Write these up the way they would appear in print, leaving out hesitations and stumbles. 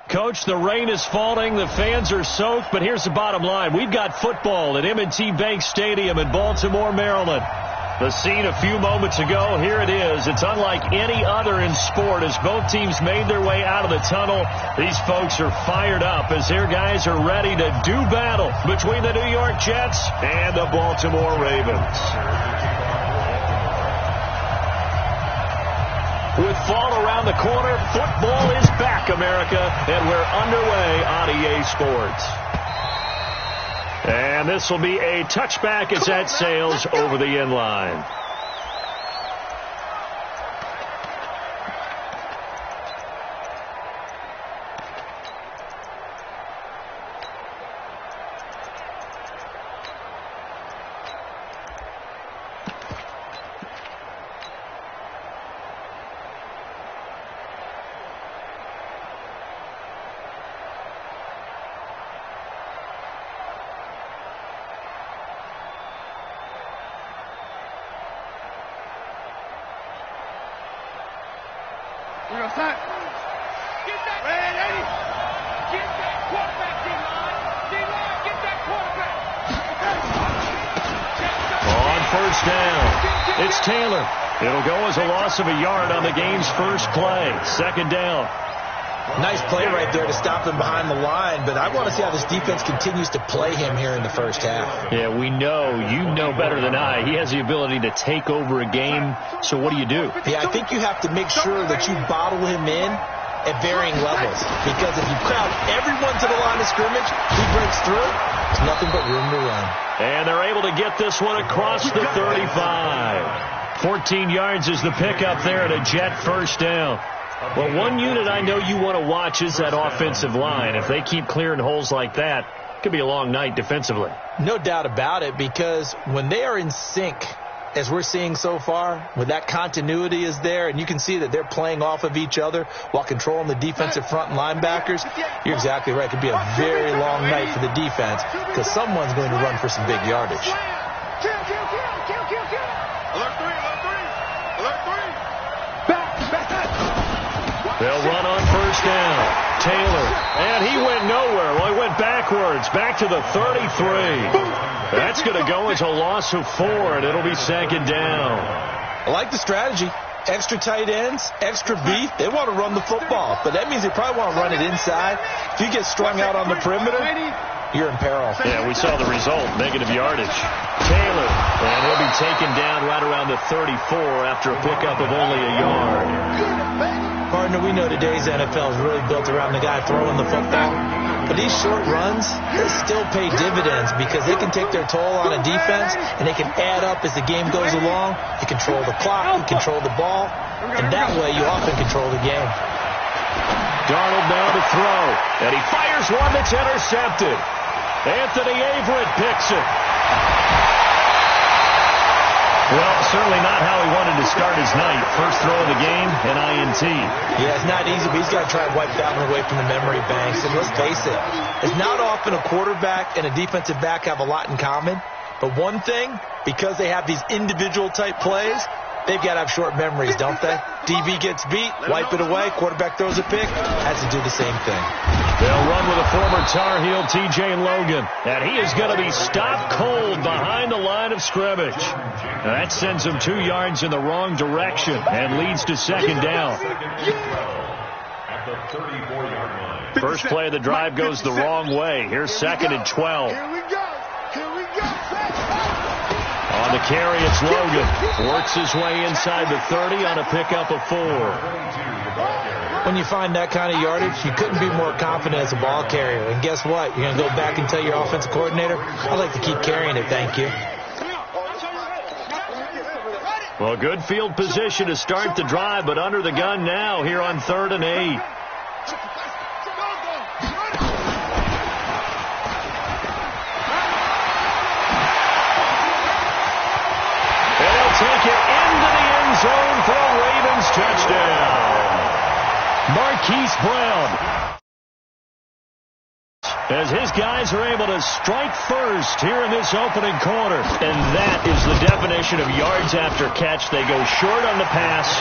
Coach, the rain is falling, the fans are soaked, but here's the bottom line. We've got football at M&T Bank Stadium in Baltimore, Maryland. The scene a few moments ago, here it is. It's unlike any other in sport as both teams made their way out of the tunnel. These folks are fired up as their guys are ready to do battle between the New York Jets and the Baltimore Ravens. With fall around the corner, football is back, America, and we're underway on EA Sports. And this will be a touchback as that sails over the end line. First down. It's Taylor. It'll go as a loss of a yard on the game's first play. Second down. Nice play right there to stop him behind the line, but I want to see how this defense continues to play him here in the first half. Yeah, we know. You know better than I. He has the ability to take over a game, so what do you do? Yeah, I think you have to make sure that you bottle him in at varying levels, because if you crowd everyone to the line of scrimmage, he breaks through, there's nothing but room to run. And they're able to get this one across the 35. 14 yards is the pickup there at a Jet first down. Well, one unit I know you want to watch is that offensive line. If they keep clearing holes like that, it could be a long night defensively. No doubt about it, because when they are in sync, as we're seeing so far, when that continuity is there and you can see that they're playing off of each other while controlling the defensive front and linebackers, you're exactly right. It could be a very long night for the defense because someone's going to run for some big yardage. They'll run on first down. Taylor, and he went nowhere. Well, he went backwards, back to the 33. That's going to go as a loss of 4, and it'll be second down. I like the strategy. Extra tight ends, extra beef. They want to run the football, but that means they probably want to run it inside. If you get strung out on the perimeter, you're in peril. Yeah, we saw the result, negative yardage. Taylor, and he'll be taken down right around the 34 after a pickup of only a yard. Partner, we know today's NFL is really built around the guy throwing the football. But these short runs, they still pay dividends because they can take their toll on a defense and they can add up as the game goes along. You control the clock, you control the ball, and that way you often control the game. Darnold now to throw, and he fires one that's intercepted. Anthony Averett picks it. Well, certainly not how he wanted to start his night. First throw of the game, an INT. Yeah, it's not easy, but he's got to try and wipe that one away from the memory banks. And let's face it, it's not often a quarterback and a defensive back have a lot in common. But one thing, because they have these individual type plays, they've got to have short memories, don't they? DB gets beat, wipe it away, quarterback throws a pick, has to do the same thing. They'll run with a former Tar Heel, T.J. Logan, and he is going to be stopped cold behind the line of scrimmage. Now that sends him 2 yards in the wrong direction and leads to second down. First play of the drive goes the wrong way. Here's second and 12. On the carry, it's Logan. Works his way inside the 30 on a pickup of 4. When you find that kind of yardage, you couldn't be more confident as a ball carrier. And guess what? You're going to go back and tell your offensive coordinator, I'd like to keep carrying it, thank you. Well, good field position to start the drive, but under the gun now here on 3rd and 8. Take it into the end zone for a Ravens touchdown. Marquise Brown, as his guys are able to strike first here in this opening quarter. And that is the definition of yards after catch. They go short on the pass,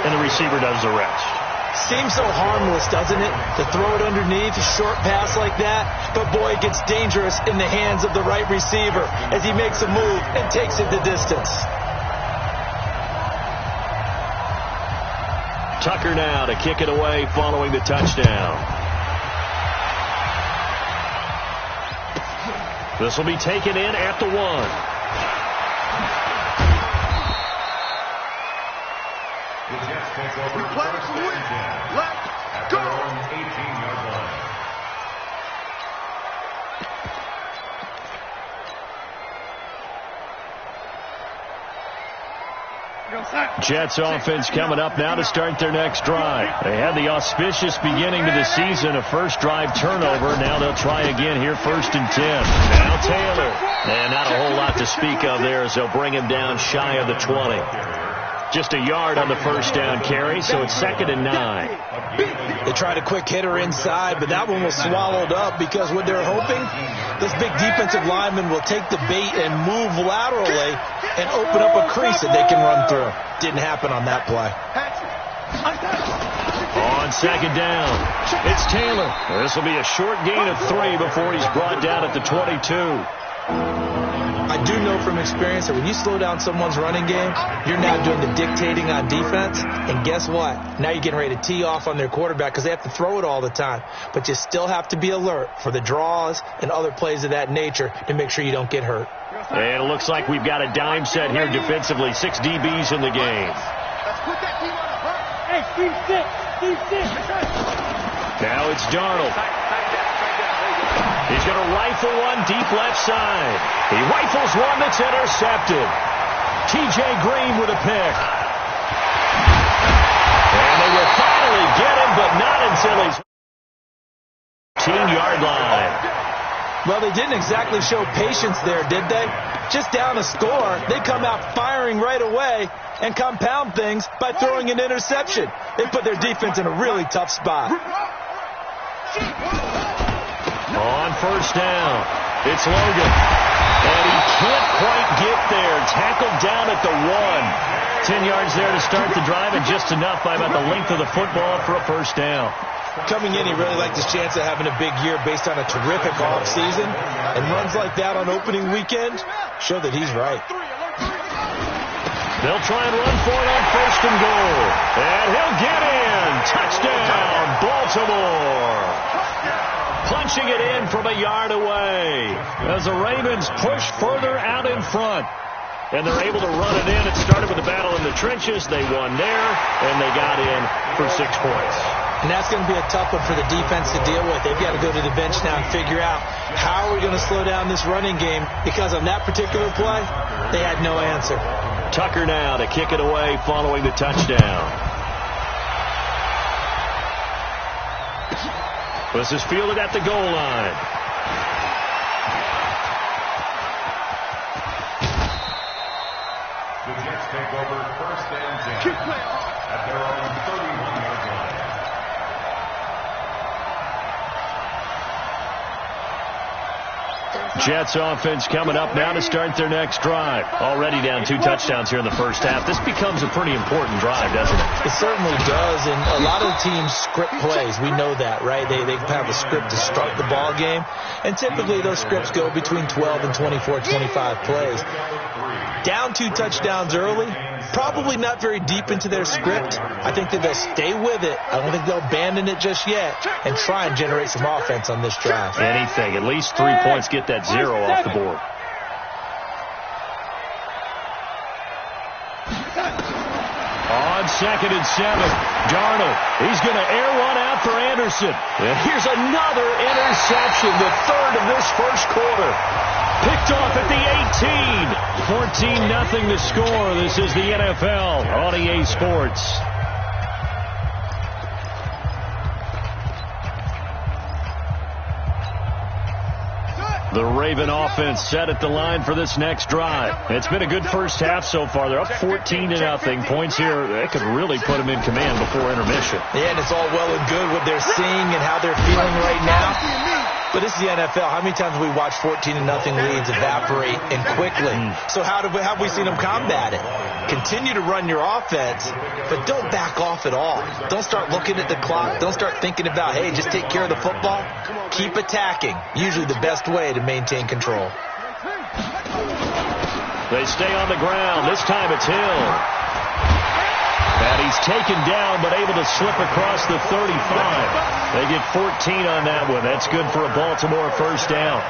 and the receiver does the rest. Seems so harmless, doesn't it? To throw it underneath, a short pass like that. But boy, it gets dangerous in the hands of the right receiver as he makes a move and takes it the distance. Tucker now to kick it away following the touchdown. This will be taken in at the 1. Let's go! 18-yard line. Jets offense coming up now to start their next drive. They had the auspicious beginning to the season, a first drive turnover. Now they'll try again here, 1st and 10. Now Taylor. And not a whole lot to speak of there as they'll bring him down shy of the 20. Just a yard on the first down carry, so it's 2nd and 9. They tried a quick hitter inside, but that one was swallowed up because what they're hoping, this big defensive lineman will take the bait and move laterally and open up a crease that they can run through. Didn't happen on that play. On 2nd down, it's Taylor. This will be a short gain of 3 before he's brought down at the 22. I do know from experience that when you slow down someone's running game, you're now doing the dictating on defense. And guess what? Now you're getting ready to tee off on their quarterback because they have to throw it all the time. But you still have to be alert for the draws and other plays of that nature to make sure you don't get hurt. And it looks like we've got a dime set here defensively. 6 DBs in the game. Now it's Darnold. He's going to rifle one deep left side. He rifles one that's intercepted. T.J. Green with a pick. And they will finally get him, but not until he's 18-yard line. Well, they didn't exactly show patience there, did they? Just down a score, they come out firing right away and compound things by throwing an interception. They put their defense in a really tough spot. On 1st down, it's Logan. And he can't quite get there. Tackled down at the 1. 10 yards there to start the drive, and just enough by about the length of the football for a 1st down. Coming in, he really liked his chance of having a big year based on a terrific offseason. And runs like that on opening weekend show that he's right. They'll try and run for it on 1st and goal. And he'll get in. Touchdown, Baltimore. Punching it in from a yard away as the Ravens push further out in front. And they're able to run it in. It started with a battle in the trenches. They won there, and they got in for 6 points. And that's going to be a tough one for the defense to deal with. They've got to go to the bench now and figure out how are we going to slow down this running game, because on that particular play, they had no answer. Tucker now to kick it away following the touchdown. This is fielded at the goal line. The Jets take over 1st and 10 at their own 31-yard line. Jets offense coming up now to start their next drive. Already down 2 touchdowns here in the first half. This becomes a pretty important drive, doesn't it? It certainly does, and a lot of the teams script plays. We know that, right? They have a script to start the ball game, and typically those scripts go between 12 and 24, 25 plays. Down 2 touchdowns early, probably not very deep into their script. I think that they'll stay with it. I don't think they'll abandon it just yet and try and generate some offense on this drive. Anything. At least 3 points, get that 0 off the board. On 2nd and 7, Darnold. He's going to air one out for Anderson. And here's another interception, the 3rd of this first quarter. Picked off at the 18. 14-0 to score. This is the NFL on EA Sports. The Raven offense set at the line for this next drive. It's been a good first half so far. They're up 14-0. Points here, they could really put them in command before intermission. Yeah, and it's all well and good what they're seeing and how they're feeling right now. But this is the NFL. How many times have we watched 14-0 leads evaporate and quickly? So how have we seen them combat it? Continue to run your offense, but don't back off at all. Don't start looking at the clock. Don't start thinking about, hey, just take care of the football. Keep attacking. Usually the best way to maintain control. They stay on the ground. This time it's Hill. And he's taken down, but able to slip across the 35. They get 14 on that one. That's good for a Baltimore first down.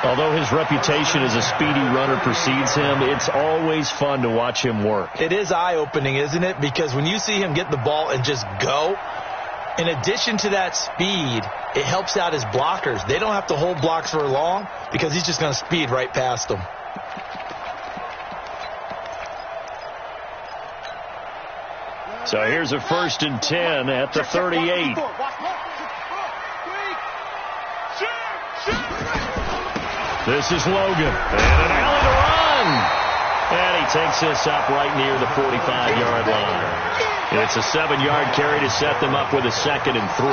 Although his reputation as a speedy runner precedes him, it's always fun to watch him work. It is eye-opening, isn't it? Because when you see him get the ball and just go, in addition to that speed, it helps out his blockers. They don't have to hold blocks for long because he's just going to speed right past them. So here's a 1st and 10 at the 38. This is Logan. And an alley to run. And he takes this up right near the 45-yard line. It's a 7-yard carry to set them up with a 2nd and 3.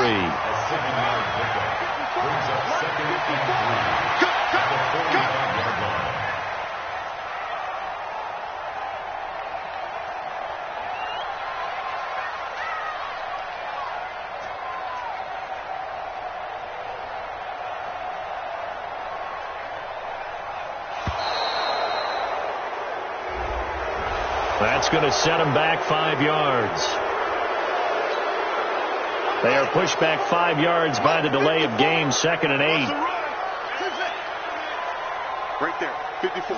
That's going to set them back 5 yards. They are pushed back 5 yards by the delay of game, 2nd and 8. Right there, 54.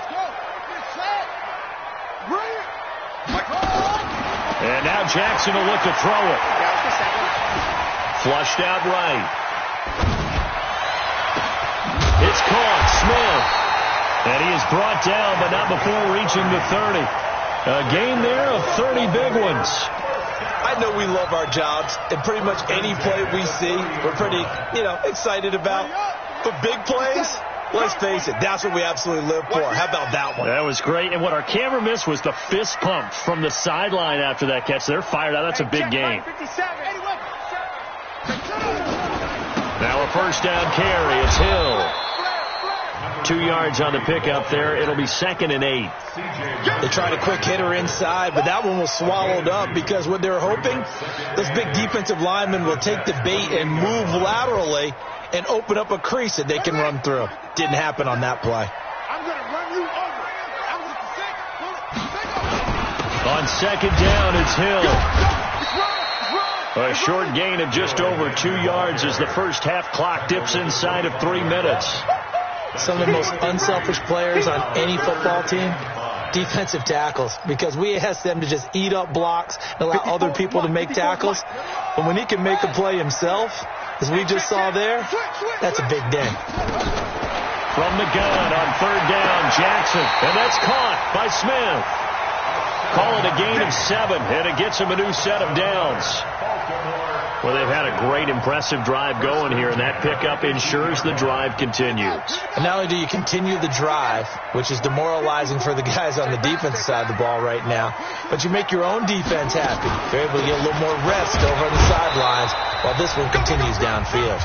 And now Jackson will look to throw it. Flushed out right. It's caught. Smith. And he is brought down, but not before reaching the 30. A gain there of 30 big ones. I know we love our jobs, and pretty much any play we see, we're pretty, excited about. But big plays, let's face it, that's what we absolutely live for. How about that one? That was great. And what our camera missed was the fist pump from the sideline after that catch. They're fired out. That's a big game. Now a first down carry. It's Hill. 2 yards on the pickup there. It'll be 2nd and 8. They tried a quick hitter inside, but that one was swallowed up because what they were hoping, those big defensive linemen will take the bait and move laterally and open up a crease that they can run through. Didn't happen on that play. On 2nd down, it's Hill. A short gain of just over 2 yards as the first half clock dips inside of 3 minutes. Some of the most unselfish players on any football team, defensive tackles, because we ask them to just eat up blocks and allow other people to make tackles. But when he can make a play himself, as we just saw there, that's a big day. From the gun on 3rd down, Jackson, and that's caught by Smith. Call it a gain of 7, and it gets him a new set of downs. Well, they've had a great, impressive drive going here, and that pickup ensures the drive continues. And not only do you continue the drive, which is demoralizing for the guys on the defensive side of the ball right now, but you make your own defense happy. You're able to get a little more rest over on the sidelines while this one continues downfield.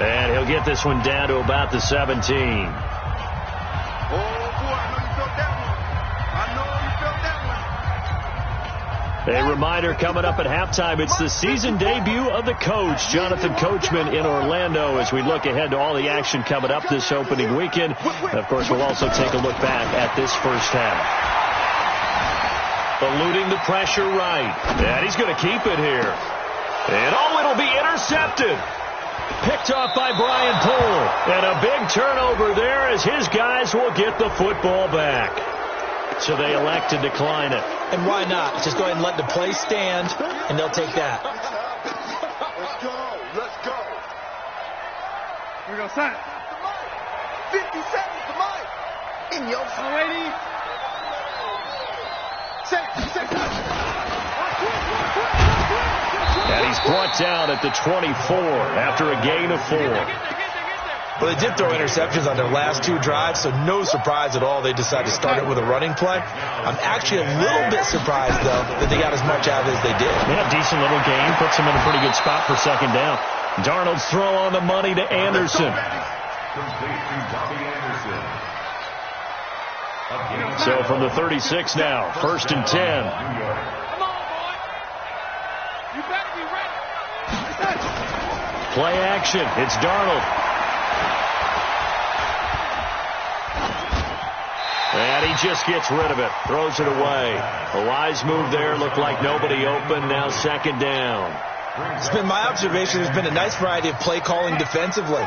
And he'll get this one down to about the 17. A reminder coming up at halftime, it's the season debut of the coach, Jonathan Coachman, in Orlando, as we look ahead to all the action coming up this opening weekend. And of course, we'll also take a look back at this first half. Eluding the pressure right. And he's going to keep it here. And it'll be intercepted. Picked off by Brian Poole. And a big turnover there as his guys will get the football back. So they elect to decline it. And why not? Just go ahead and let the play stand, and they'll take that. Let's go. Here we go, son. 50 seconds to Mike. In your lady. And he's brought down at the 24 after a gain of 4. Well, they did throw interceptions on their last 2 drives, so no surprise at all they decided to start it with a running play. I'm actually a little bit surprised, though, that they got as much out of it as they did. Yeah, decent little game. Puts them in a pretty good spot for 2nd down. Darnold's throw on the money to Anderson. So from the 36 now, 1st and 10. Come on, boy. You better be ready. Play action. It's Darnold. And he just gets rid of it. Throws it away. A wise move there. Looked like nobody open. Now 2nd down. It's been my observation. There's been a nice variety of play calling defensively.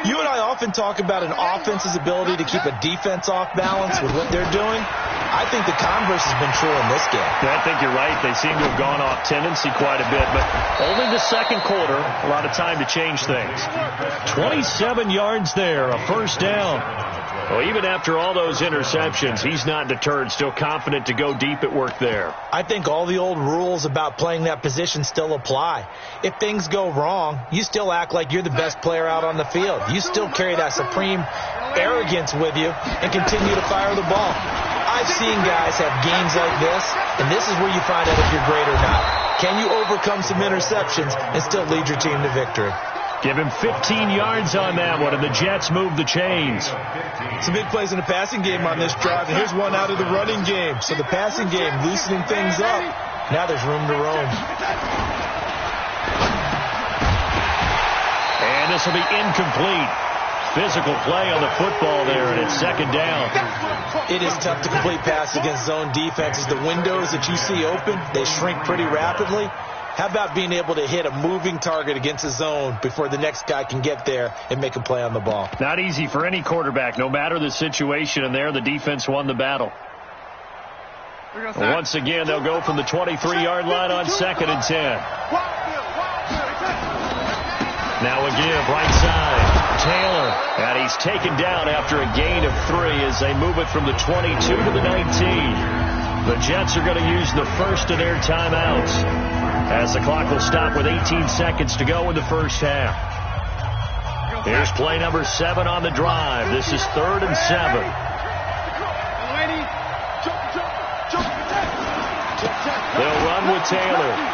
You and I often talk about an offense's ability to keep a defense off balance with what they're doing. I think the converse has been true in this game. I think you're right. They seem to have gone off tendency quite a bit, but only the 2nd quarter. A lot of time to change things. 27 yards there, a 1st down. Well, even after all those interceptions, he's not deterred, still confident to go deep at work there. I think all the old rules about playing that position still apply. If things go wrong, you still act like you're the best player out on the field. You still carry that supreme arrogance with you and continue to fire the ball. I've seen guys have games like this, and this is where you find out if you're great or not. Can you overcome some interceptions and still lead your team to victory? Give him 15 yards on that one, and the Jets move the chains. Some big plays in the passing game on this drive, and here's one out of the running game. So the passing game loosening things up. Now there's room to roam. And this will be incomplete. Physical play on the football there, and it's 2nd down. It is tough to complete passes against zone defenses. The windows that you see open, they shrink pretty rapidly. How about being able to hit a moving target against a zone before the next guy can get there and make a play on the ball? Not easy for any quarterback, no matter the situation, and there the defense won the battle. Once again, they'll go from the 23-yard line on 2nd and 10. Now a give, right side. Taylor, and he's taken down after a gain of 3 as they move it from the 22 to the 19. The Jets are going to use the first of their timeouts, as the clock will stop with 18 seconds to go in the 1st half. Here's play number 7 on the drive. This is 3rd and 7. They'll run with Taylor.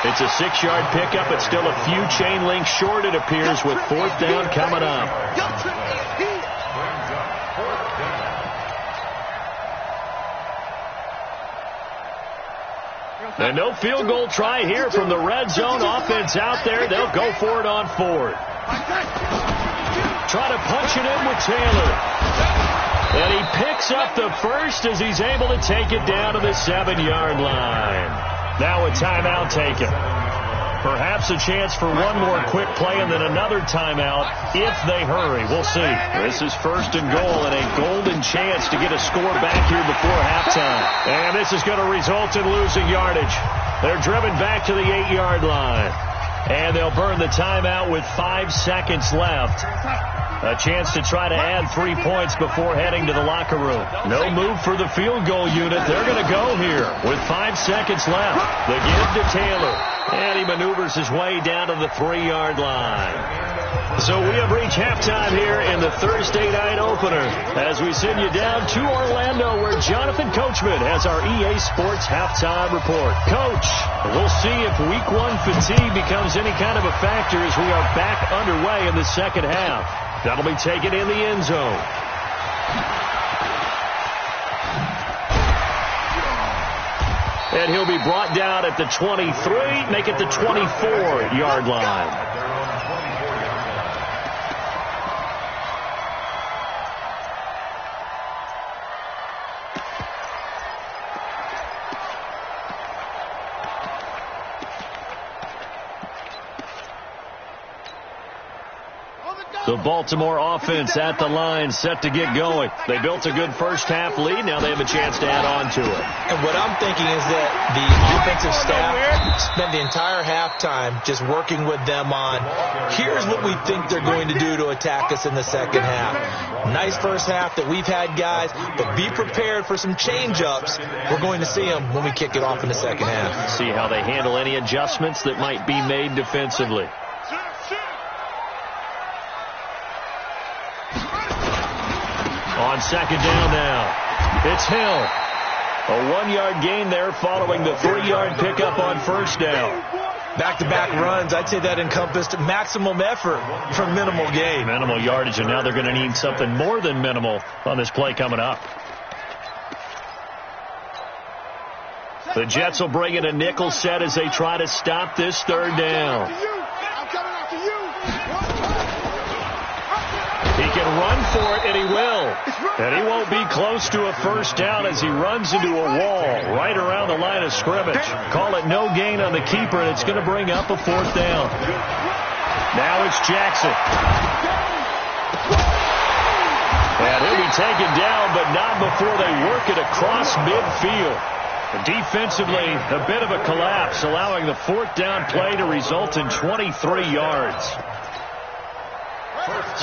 It's a 6-yard pickup. It's still a few chain links short, it appears, with 4th down coming up. And no field goal try here from the red zone. Offense out there. They'll go for it on 4th. Try to punch it in with Taylor. And he picks up the first as he's able to take it down to the 7-yard line. Now a timeout taken. Perhaps a chance for one more quick play and then another timeout if they hurry. We'll see. This is 1st and goal and a golden chance to get a score back here before halftime. And this is going to result in losing yardage. They're driven back to the 8-yard line. And they'll burn the timeout with 5 seconds left. A chance to try to add 3 points before heading to the locker room. No move for the field goal unit. They're going to go here with 5 seconds left. The give to Taylor. And he maneuvers his way down to the 3-yard line. So we have reached halftime here in the Thursday night opener as we send you down to Orlando where Jonathan Coachman has our EA Sports halftime report. Coach, we'll see if week 1 fatigue becomes any kind of a factor as we are back underway in the 2nd half. That'll be taken in the end zone. And he'll be brought down at the 23, make it the 24-yard line. The Baltimore offense at the line, set to get going. They built a good 1st half lead. Now they have a chance to add on to it. And what I'm thinking is that the offensive staff spent the entire halftime just working with them on, here's what we think they're going to do to attack us in the 2nd half. Nice 1st half that we've had, guys, but be prepared for some change-ups. We're going to see them when we kick it off in the 2nd half. See how they handle any adjustments that might be made defensively. On 2nd down now, it's Hill. A 1-yard gain there following the 3-yard pickup on 1st down. Back-to-back runs, I'd say that encompassed maximum effort for minimal gain. Minimal yardage, and now they're going to need something more than minimal on this play coming up. The Jets will bring in a nickel set as they try to stop this third down. He can run for it, and he will. And he won't be close to a first down as he runs into a wall right around the line of scrimmage. Call it no gain on the keeper, and it's going to bring up a fourth down. Now it's Jackson. And he'll be taken down, but not before they work it across midfield. Defensively, a bit of a collapse, allowing the fourth down play to result in 23 yards.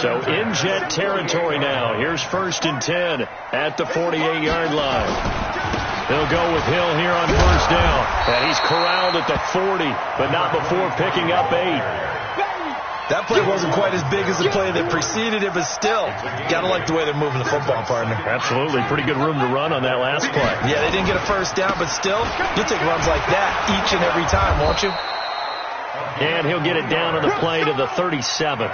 So in Jet territory now. Here's 1st and 10 at the 48-yard line. They'll go with Hill here on first down. And he's corralled at the 40, but not before picking up 8. That play wasn't quite as big as the play that preceded it, but still, got to like the way they're moving the football, partner. Absolutely. Pretty good room to run on that last play. Yeah, they didn't get a first down, but still, you'll take runs like that each and every time, won't you? And he'll get it down on the play to the 37.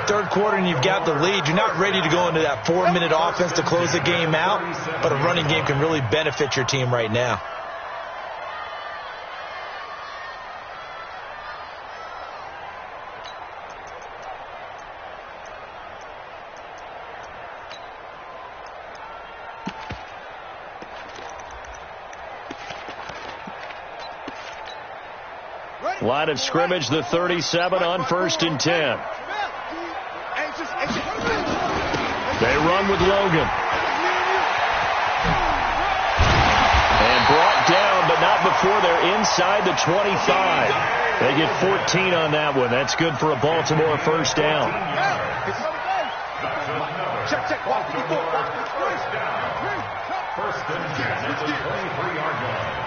Third quarter, and you've got the lead. You're not ready to go into that 4-minute offense to close the game out, but a running game can really benefit your team right now. Line of scrimmage, the 37 on 1st and 10. They run with Logan. And brought down, but not before they're inside the 25. They get 14 on that one. That's good for a Baltimore first down. Check. First and 10 at the 23-yard line.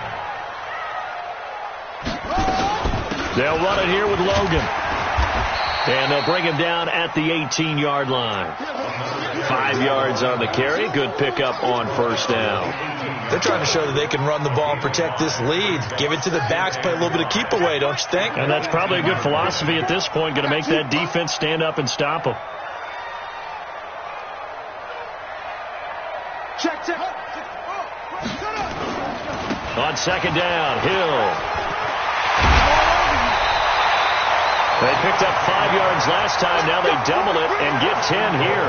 They'll run it here with Logan. And they'll bring him down at the 18-yard line. 5 yards on the carry. Good pickup on first down. They're trying to show that they can run the ball and protect this lead. Give it to the backs, play a little bit of keep away, don't you think? And that's probably a good philosophy at this point. Going to make that defense stand up and stop them. Check. On second down, Hill. They picked up 5 yards last time. Now they double it and get 10 here.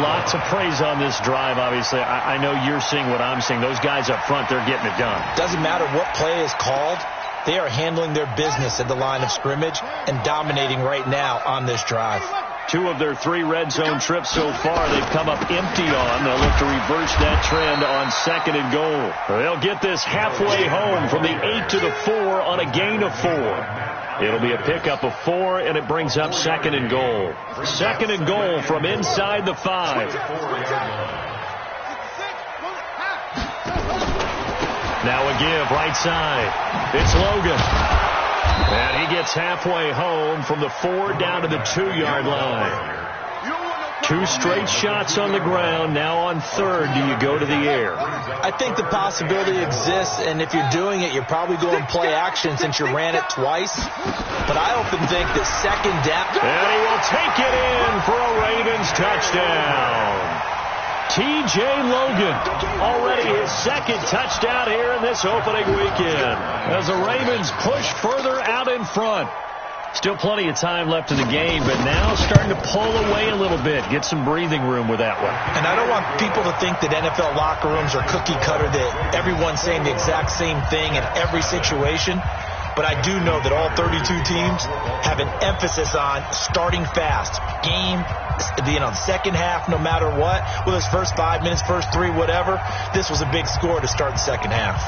Lots of praise on this drive, obviously. I know you're seeing what I'm seeing. Those guys up front, they're getting it done. Doesn't matter what play is called. They are handling their business at the line of scrimmage and dominating right now on this drive. 2 of their 3 red zone trips so far, they've come up empty on. They'll look to reverse that trend on 2nd and goal. They'll get this halfway home from the 8 to the 4 on a gain of 4. It'll be a pickup of 4, and it brings up 2nd and goal. 2nd and goal from inside the 5. Now a give, right side. It's Logan. And he gets halfway home from the 4 down to the 2-yard line. 2 straight shots on the ground. Now on 3rd, do you go to the air? I think the possibility exists, and if you're doing it, you're probably going play action since you ran it twice. But I often think that 2nd down. And he will take it in for a Ravens touchdown. T.J. Logan, already his 2nd touchdown here in this opening weekend, as the Ravens push further out in front. Still plenty of time left in the game, but now starting to pull away a little bit, get some breathing room with that one. And I don't want people to think that NFL locker rooms are cookie cutter, that everyone's saying the exact same thing in every situation. But I do know that all 32 teams have an emphasis on starting fast. Game, second half, no matter what. Whether it's first 5 minutes, first 3, whatever. This was a big score to start the second half.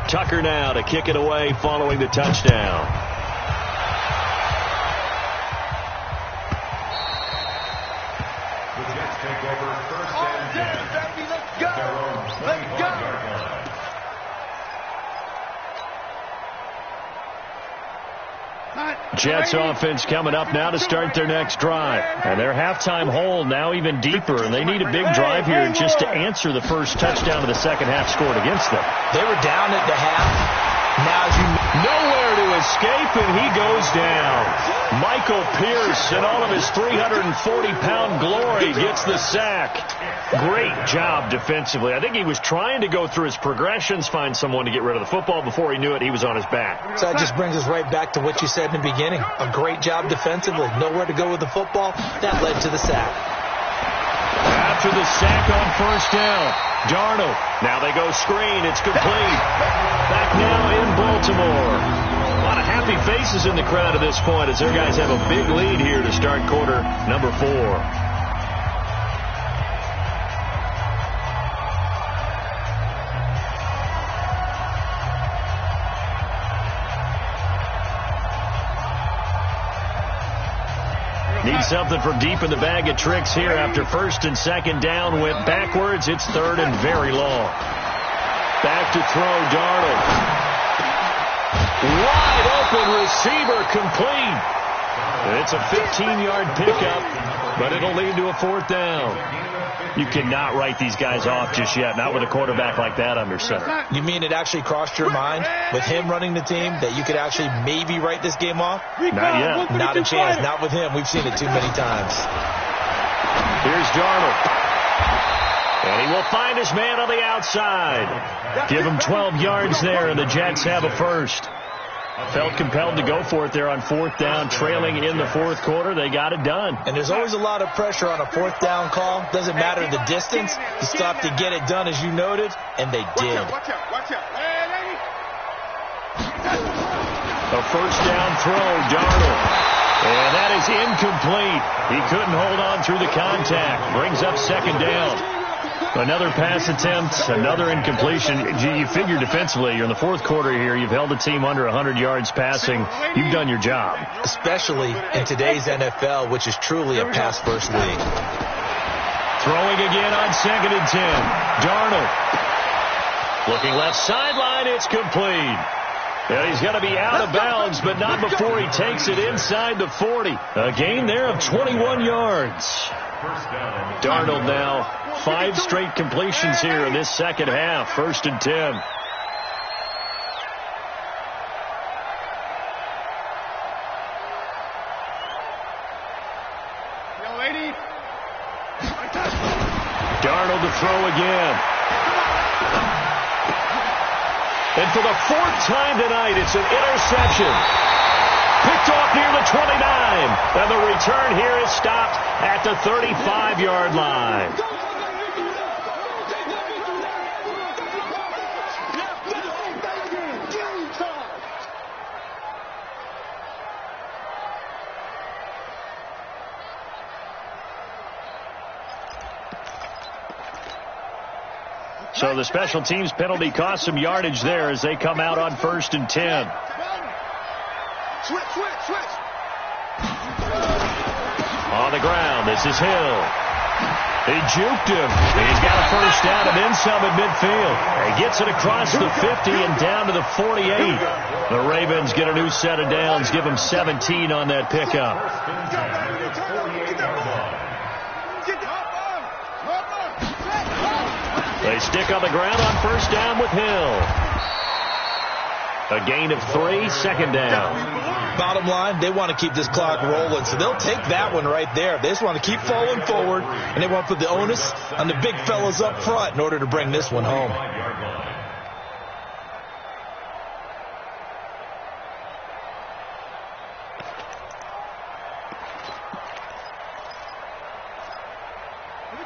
Tucker now to kick it away following the touchdown. The Jets take over 1st and 10. Let's go. Jets offense coming up now to start their next drive. And their halftime hole now even deeper, and they need a big drive here just to answer the first touchdown of the second half scored against them. They were down at the half. Now, as you nowhere to escape, and he goes down. Michael Pierce, in all of his 340-pound glory, gets the sack. Great job defensively. I think he was trying to go through his progressions, find someone to get rid of the football. Before he knew it, he was on his back. So that just brings us right back to what you said in the beginning. A great job defensively. Nowhere to go with the football. That led to the sack. After the sack on first down, Darnold. Now they go screen. It's complete. Back now in Baltimore. A lot of happy faces in the crowd at this point as their guys have a big lead here to start quarter number 4. Need something from deep in the bag of tricks here after first and second down went backwards. It's third and very long. Back to throw, Darnold. Wide open receiver, complete. And it's a 15-yard pickup, but it'll lead to a fourth down. You cannot write these guys off just yet, not with a quarterback like that under center. You mean it actually crossed your mind with him running the team that you could actually maybe write this game off? Not yet. Not a chance. Not with him. We've seen it too many times. Here's Darnold. And he will find his man on the outside. Give him 12 yards there, and the Jets have a first. Felt compelled to go for it there on fourth down, trailing in the fourth quarter. They got it done. And there's always a lot of pressure on a fourth down call. Doesn't matter the distance. You stop to get it done, as you noted, and they did. Watch out. A first down throw, Darnold. And that is incomplete. He couldn't hold on through the contact. Brings up second down. Another pass attempt, another incompletion. You figure defensively, you're in the fourth quarter here. You've held the team under 100 yards passing. You've done your job. Especially in today's NFL, which is truly a pass-first league. Throwing again on second and 10. Darnold. Looking left sideline, it's complete. And he's going to be out of bounds, but not before he takes it inside the 40. A gain there of 21 yards. Darnold now 5 straight completions here in this second half. First and 10. Darnold to throw again. And for the 4th time tonight, it's an interception. Picked off near the 29. And the return here is stopped at the 35-yard line. So the special teams penalty cost some yardage there as they come out on first and 10. Switch. On the ground, this is Hill. He juked him. He's got a first down and then some at midfield. He gets it across the 50 and down to the 48. The Ravens get a new set of downs, give them 17 on that pickup. They stick on the ground on first down with Hill. A gain of 3, second down. Bottom line, they want to keep this clock rolling, so they'll take that one right there. They just want to keep falling forward, and they want to put the onus on the big fellas up front in order to bring this one home.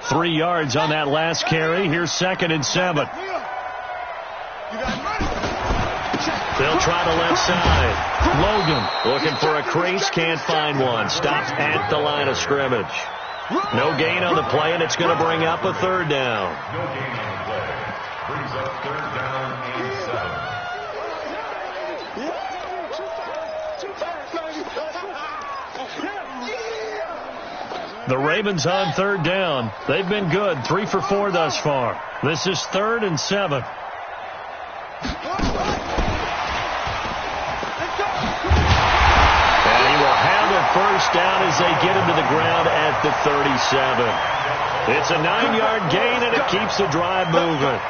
Three yards on that last carry. Here's second and 7. They'll try the left side. Logan looking for a crease, can't find one. Stopped at the line of scrimmage. No gain on the play, and it's going to bring up a third down. No gain on the play. Brings up third down and 7. The Ravens on third down. They've been good. 3 for 4 thus far. This is third and 7. And first down as they get him to the ground at the 37. It's a 9-yard gain, and it keeps the drive moving.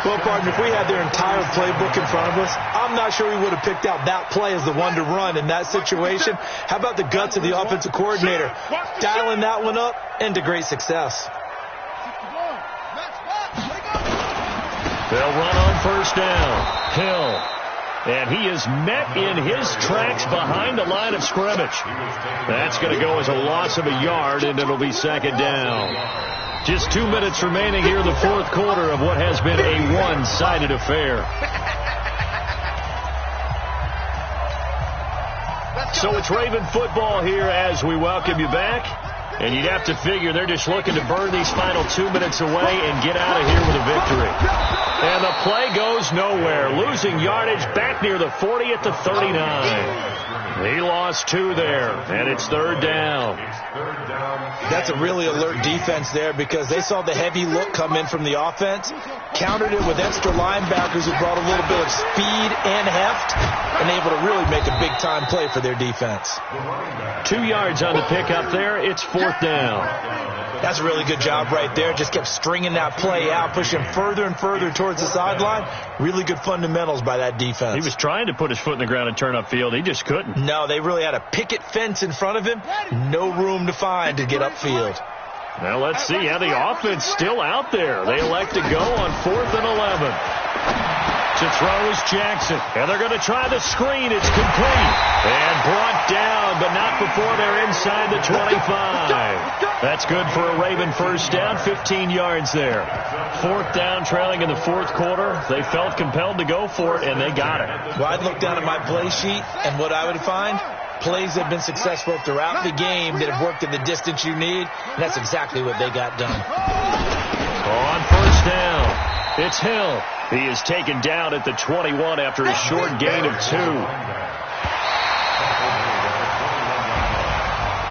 Well, partner, if we had their entire playbook in front of us, I'm not sure we would have picked out that play as the one to run in that situation. How about the guts of the offensive coordinator? Dialing that one up into great success. They'll run on first down. Hill. And he is met in his tracks behind the line of scrimmage. That's going to go as a loss of a yard, and it'll be second down. Just 2 minutes remaining here in the fourth quarter of what has been a one-sided affair. So it's Raven football here as we welcome you back. And you'd have to figure they're just looking to burn these final 2 minutes away and get out of here with a victory. And the play goes nowhere. Losing yardage back near the 40 at the 39. He lost 2 there, and it's third down. That's a really alert defense there because they saw the heavy look come in from the offense, countered it with extra linebackers who brought a little bit of speed and heft, and able to really make a big-time play for their defense. 2 yards on the pickup there. It's fourth down. That's a really good job right there. Just kept stringing that play out, pushing further and further towards the sideline. Really good fundamentals by that defense. He was trying to put his foot in the ground and turn upfield. He just couldn't. No, they really had a picket fence in front of him. No room to find to get upfield. Now let's see how the offense still out there. They elect to go on 4th and 11. To throw is Jackson. And they're going to try the screen. It's complete. And brought down, but not before they're inside the 25. That's good for a Raven first down, 15 yards there. Fourth down, trailing in the fourth quarter. They felt compelled to go for it, and they got it. Well, I'd look down at my play sheet, and what I would find, plays that have been successful throughout the game that have worked in the distance you need, and that's exactly what they got done. On first down, it's Hill. He is taken down at the 21 after a short gain of 2.